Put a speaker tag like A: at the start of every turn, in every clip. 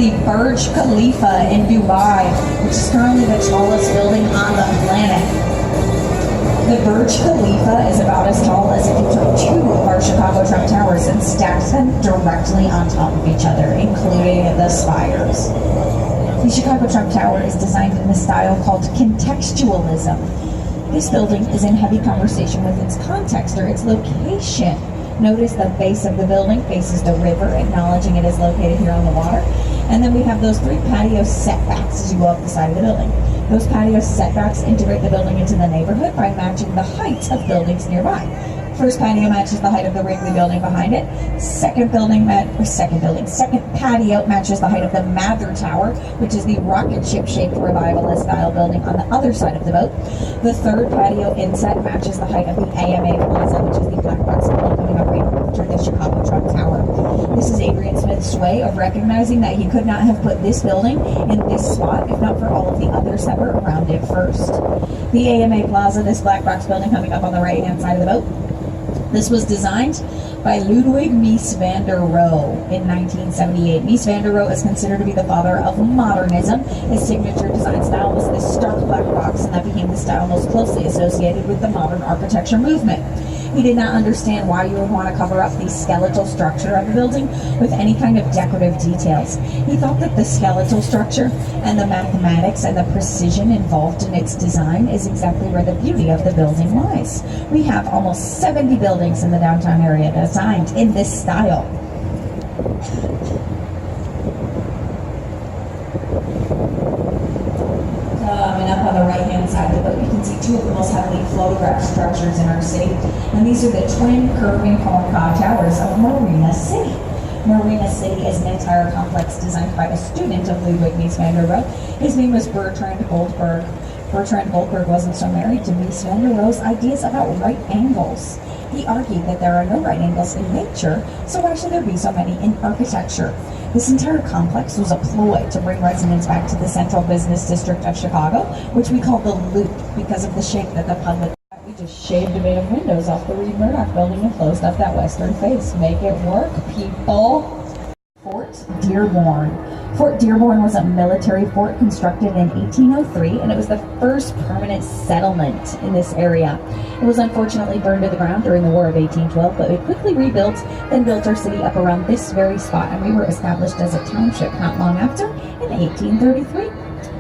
A: the Burj Khalifa in Dubai, which is currently the tallest building on the planet. The Burj Khalifa is about as tall as if you took two of our Chicago Trump Towers and stacked them directly on top of each other, including the spires. The Chicago Trump Tower is designed in a style called contextualism. This building is in heavy conversation with its context or its location. Notice the base of the building faces the river, acknowledging it is located here on the water. And then we have those three patio setbacks as you go up the side of the building. Those patio setbacks integrate the building into the neighborhood by matching the heights of buildings nearby. First patio matches the height of the Wrigley building behind it. Second patio matches the height of the Mather Tower, which is the rocket ship-shaped revivalist style building on the other side of the boat. The third patio inset matches the height of the AMA Plaza, which is the black box building coming up right after the Chicago Trump Tower. This is Adrian Smith's way of recognizing that he could not have put this building in this spot if not for all of the others that were around it first. The AMA Plaza, this black box building coming up on the right-hand side of the boat, this was designed by Ludwig Mies van der Rohe in 1978. Mies van der Rohe is considered to be the father of modernism. His signature design style was this stark black box, and that became the style most closely associated with the modern architecture movement. He did not understand why you would want to cover up the skeletal structure of a building with any kind of decorative details. He thought that the skeletal structure and the mathematics and the precision involved in its design is exactly where the beauty of the building lies. We have almost 70 buildings in the downtown area designed in this style. And up on the right-hand side of the boat, you can see two of the most heavily photographed structures in our city. And these are the twin curving corncob towers of Marina City. Marina City is an entire complex designed by a student of Ludwig Mies van der Rohe. His name was Bertrand Goldberg. Bertrand Goldberg wasn't so married to Mies van der Rohe's ideas about right angles. He argued that there are no right angles in nature, so why should there be so many in architecture? This entire complex was a ploy to bring residents back to the central business district of Chicago, which we call the Loop because of the shape that the public. We just shaved a bit of windows off the Reed Murdoch building and closed up that western face. Make it work, people. Fort Dearborn. Fort Dearborn was a military fort constructed in 1803, and it was the first permanent settlement in this area. It was unfortunately burned to the ground during the War of 1812, but we quickly rebuilt and built our city up around this very spot, and we were established as a township not long after in 1833.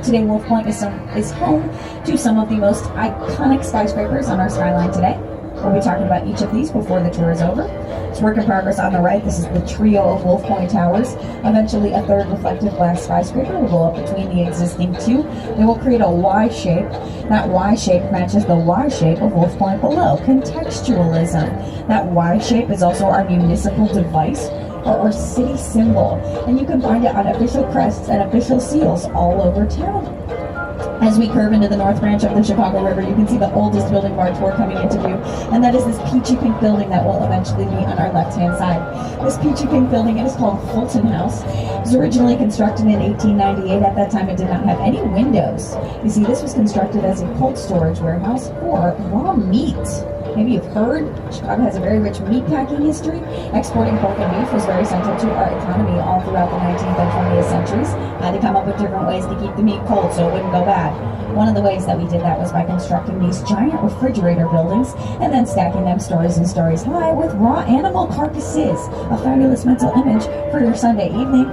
A: Today, Wolf Point is home to some of the most iconic skyscrapers on our skyline today. We'll be talking about each of these before the tour is over. It's work in progress on the right. This is the trio of Wolf Point Towers. Eventually, a third reflective glass skyscraper will go up between the existing two. They will create a Y shape. That Y shape matches the Y shape of Wolf Point below. Contextualism. That Y shape is also our municipal device, or city symbol, and you can find it on official crests and official seals all over town. As we curve into the north branch of the Chicago River, you can see the oldest building of our tour coming into view, and that is this peachy pink building that will eventually be on our left-hand side. This peachy pink building, it is called Fulton House. It was originally constructed in 1898. At that time, it did not have any windows. You see, this was constructed as a cold storage warehouse for raw meat. Maybe you've heard, Chicago has a very rich meatpacking history. Exporting pork and beef was very central to our economy all throughout the 19th and 20th centuries. Had to come up with different ways to keep the meat cold so it wouldn't go bad. One of the ways that we did that was by constructing these giant refrigerator buildings and then stacking them stories and stories high with raw animal carcasses. A fabulous mental image for your Sunday evening.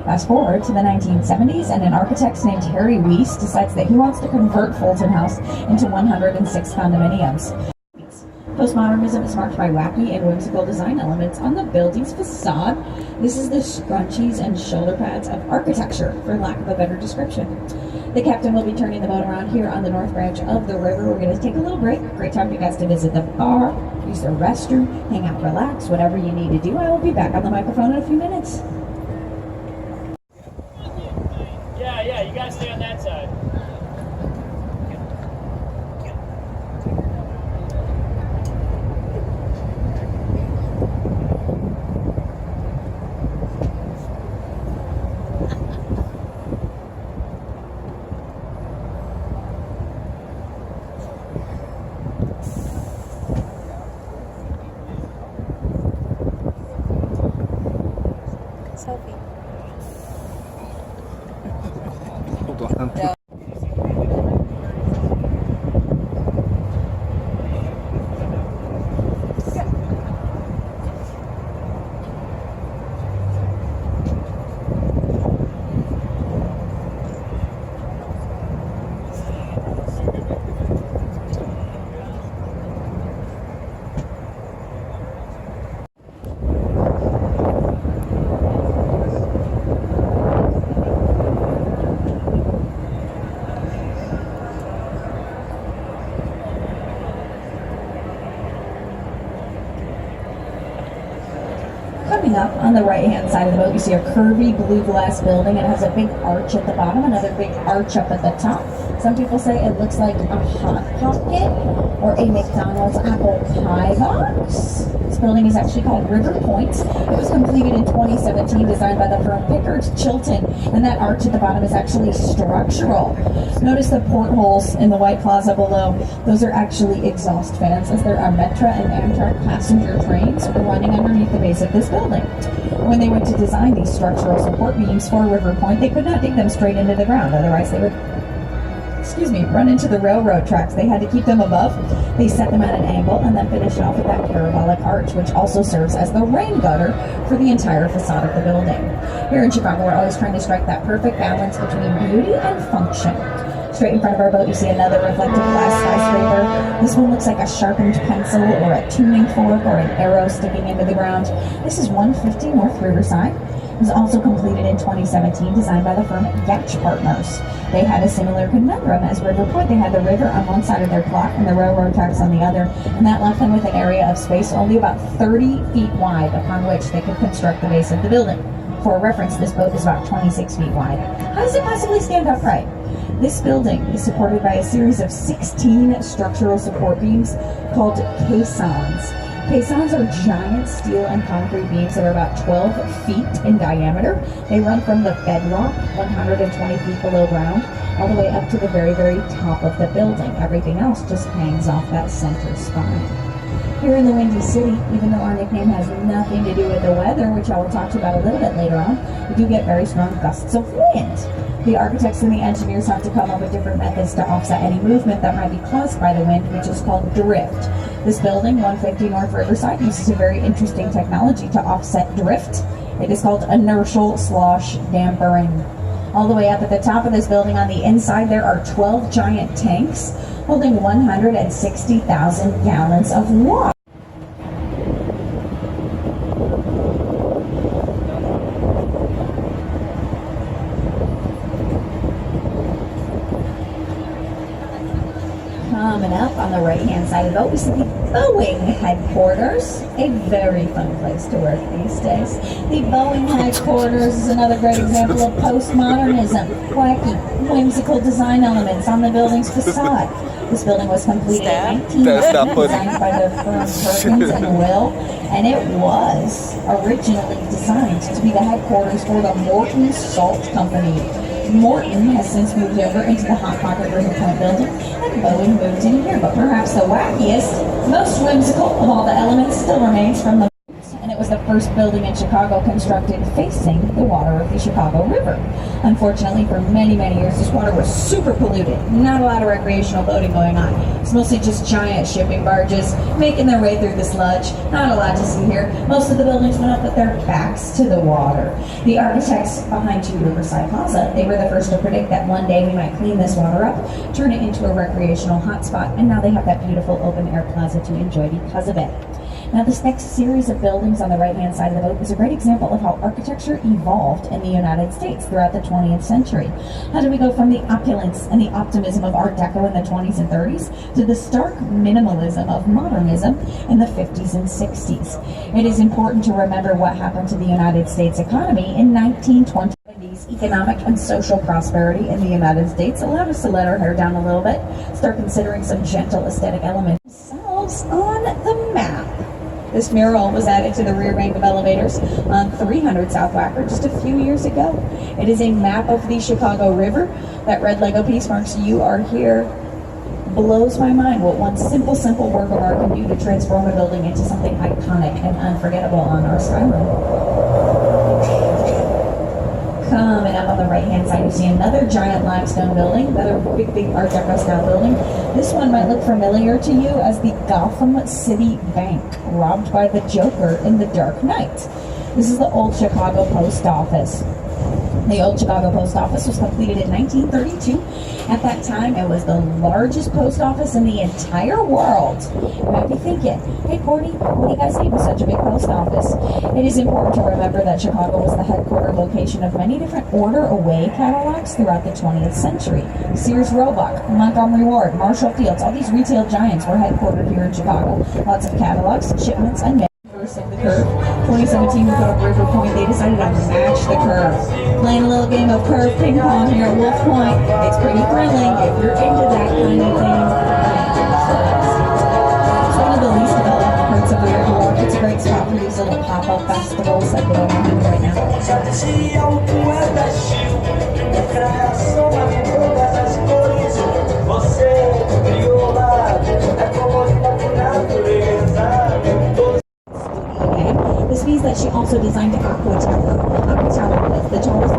A: Fast forward to the 1970s, and an architect named Harry Weiss decides that he wants to convert Fulton House into 106 condominiums. Postmodernism is marked by wacky and whimsical design elements on the building's facade. This is the scrunchies and shoulder pads of architecture, for lack of a better description. The captain will be turning the boat around here on the north branch of the river. We're going to take a little break. Great time for you guys to visit the bar, use the restroom, hang out, relax, whatever you need to do. I will be back on the microphone in a few minutes.
B: Yeah, you guys stay on that side.
C: Selfie.
A: Coming up on the right-hand side of the boat, you see a curvy blue glass building. It has a big arch at the bottom, another big arch up at the top. Some people say it looks like a Hot Pocket or a McDonald's apple pie box. This building is actually called River Point. It was completed in 2017, designed by the firm Pickard Chilton, and that arch at the bottom is actually structural. Notice the portholes in the White Plaza below. Those are actually exhaust fans, as there are Metra and Amtrak passenger trains running underneath the base of this building. When they went to design these structural support beams for River Point, they could not dig them straight into the ground, otherwise they would run into the railroad tracks. They had to keep them above. They set them at an angle and then finished off with that parabolic arch, which also serves as the rain gutter for the entire facade of the building. Here in Chicago, we're always trying to strike that perfect balance between beauty and function. Straight in front of our boat, you see another reflective glass skyscraper. This one looks like a sharpened pencil or a tuning fork or an arrow sticking into the ground. This is 150 North Riverside. It was also completed in 2017, designed by the firm Gatch Partners. They had a similar conundrum as River Point. They had the river on one side of their plot and the railroad tracks on the other, and that left them with an area of space only about 30 feet wide upon which they could construct the base of the building. For reference, this boat is about 26 feet wide. How does it possibly stand upright? This building is supported by a series of 16 structural support beams called caissons. Caissons are giant steel and concrete beams that are about 12 feet in diameter. They run from the bedrock, 120 feet below ground, all the way up to the very, very top of the building. Everything else just hangs off that center spine. Here in the Windy City, even though our nickname has nothing to do with the weather, which I will talk to you about a little bit later on, we do get very strong gusts of wind. The architects and the engineers have to come up with different methods to offset any movement that might be caused by the wind, which is called drift. This building, 150 North Riverside, uses a very interesting technology to offset drift. It is called inertial slosh dampering. All the way up at the top of this building on the inside, there are 12 giant tanks holding 160,000 gallons of water. Coming up on the right-hand side of the boat, we see the Boeing headquarters. A very fun place to work these days. The Boeing headquarters is another great example of postmodernism. Wacky, whimsical design elements on the building's facade. This building was completed in 1990, designed by the firm Perkins and Will, and it was originally designed to be the headquarters for the Morton Salt Company. Morton has since moved over into the Hot Pocket River Point building, and Boeing moved in here. But perhaps the wackiest, most whimsical of all the elements still remains from the and it was the first building in Chicago constructed facing the water of the Chicago River. Unfortunately, for many, many years, this water was super polluted. Not a lot of recreational boating going on. It's mostly just giant shipping barges making their way through the sludge. Not a lot to see here. Most of the buildings went up with their backs to the water. The architects behind 2 Riverside Plaza, they were the first to predict that one day we might clean this water up, turn it into a recreational hotspot, and now they have that beautiful open-air plaza to enjoy because of it. Now, this next series of buildings on the right-hand side of the boat is a great example of how architecture evolved in the United States throughout the 20th century. How did we go from the opulence and the optimism of Art Deco in the 20s and 30s to the stark minimalism of modernism in the 50s and 60s? It is important to remember what happened to the United States economy in 1920s. Economic and social prosperity in the United States allowed us to let our hair down a little bit, start considering some gentle aesthetic elements themselves on the map. This mural was added to the rear bank of elevators on 300 South Wacker just a few years ago. It is a map of the Chicago River. That red Lego piece marks "You Are Here." Blows my mind what one simple work of art can do to transform a building into something iconic and unforgettable on our skyline. Coming up on the right right-hand side, you see another giant limestone building, another big Art Deco style building. This one might look familiar to you as the Gotham City Bank, robbed by the Joker in The Dark Knight. This is the old Chicago Post Office. The old Chicago Post Office was completed in 1932. At that time, it was the largest post office in the entire world. You might be thinking, hey Courtney, what do you guys need with such a big post office? It is important to remember that Chicago was the headquarter location of many different order away catalogs throughout the 20th century. Sears Roebuck, Montgomery Ward, Marshall Fields, all these retail giants were headquartered here in Chicago. Lots of catalogs, shipments, and of the curve. 2017 we put up River Point. They decided to match the curve. Playing a little game of curve ping pong here at Wolf Point. It's pretty thrilling if you're into that kind of thing. It's one of the least developed parts of the airport. It's a great spot for these little pop-up festivals that go on right now. This means that she also designed Aqua Tower. Aqua Tower was the tallest